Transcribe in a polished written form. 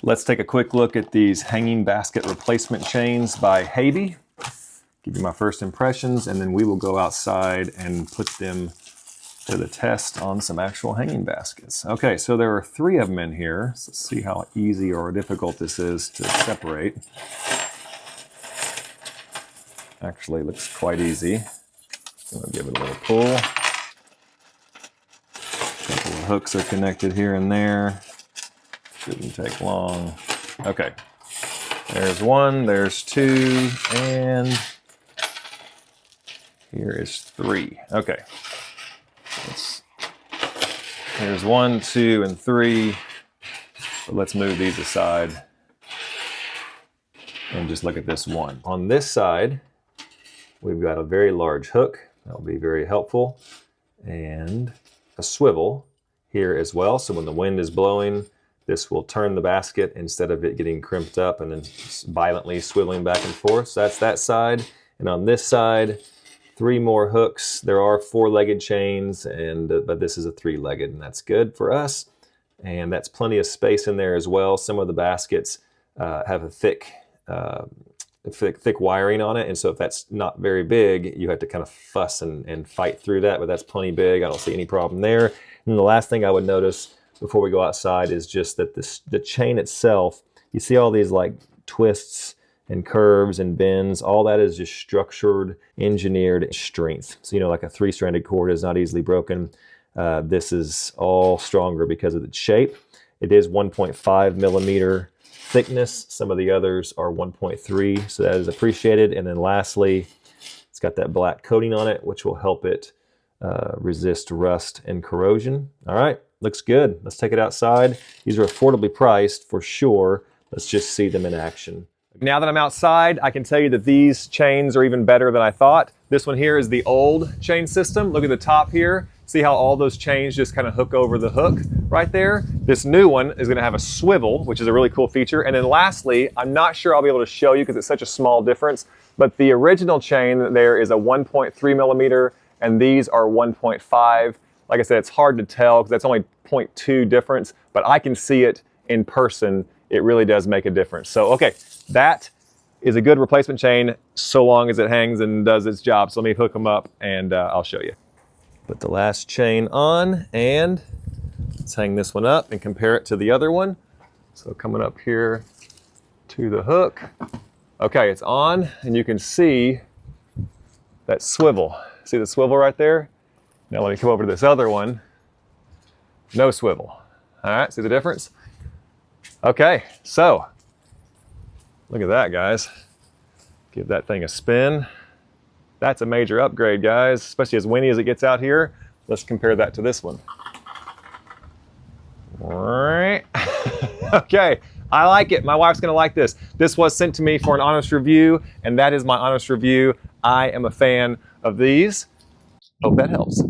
Let's take a quick look at these hanging basket replacement chains by Haby. Give you my first impressions, and then we will go outside and put them to the test on some actual hanging baskets. Okay, so there are 3 of them in here. So let's see how easy or difficult this is to separate. Actually, looks quite easy. I'm gonna give it a little pull. A couple of hooks are connected here and there. Shouldn't take long. Okay, there's 1, there's 2, and here is 3. Okay, here's 1, 2, and 3. So let's move these aside and just look at this one. On this side, we've got a very large hook. That'll be very helpful. And a swivel here as well. So when the wind is blowing, this will turn the basket instead of it getting crimped up and then violently swiveling back and forth. So that's that side. And on this side, 3 more hooks. There are 4-legged chains, but this is a 3-legged, and that's good for us. And that's plenty of space in there as well. Some of the baskets have a thick wiring on it, and so if that's not very big, you have to kind of fuss and fight through that, but that's plenty big. I don't see any problem there. And the last thing I would notice before we go outside is just that the chain itself, you see all these like twists and curves and bends, all that is just structured, engineered strength. So, like a 3-stranded cord is not easily broken. This is all stronger because of its shape. It is 1.5 millimeter thickness. Some of the others are 1.3, so that is appreciated. And then lastly, it's got that black coating on it, which will help it resist rust and corrosion. All right, looks good. Let's take it outside. These are affordably priced for sure. Let's just see them in action. Now that I'm outside, I can tell you that these chains are even better than I thought. This one here is the old chain system. Look at the top here. See how all those chains just kind of hook over the hook right there? This new one is gonna have a swivel, which is a really cool feature. And then lastly, I'm not sure I'll be able to show you because it's such a small difference, but the original chain there is a 1.3 millimeter and these are 1.5. Like I said, it's hard to tell because that's only 0.2 difference, but I can see it in person. It really does make a difference. So, okay, that is a good replacement chain so long as it hangs and does its job. So let me hook them up and I'll show you. Put the last chain on and let's hang this one up and compare it to the other one. So coming up here to the hook. Okay, it's on and you can see that swivel. See the swivel right there? Now let me come over to this other one. No swivel. All right, see the difference? Okay, so look at that, guys. Give that thing a spin. That's a major upgrade, guys, especially as windy as it gets out here. Let's compare that to this one. Okay, I like it. My wife's gonna like this. This was sent to me for an honest review, and that is my honest review. I am a fan of these. Hope that helps.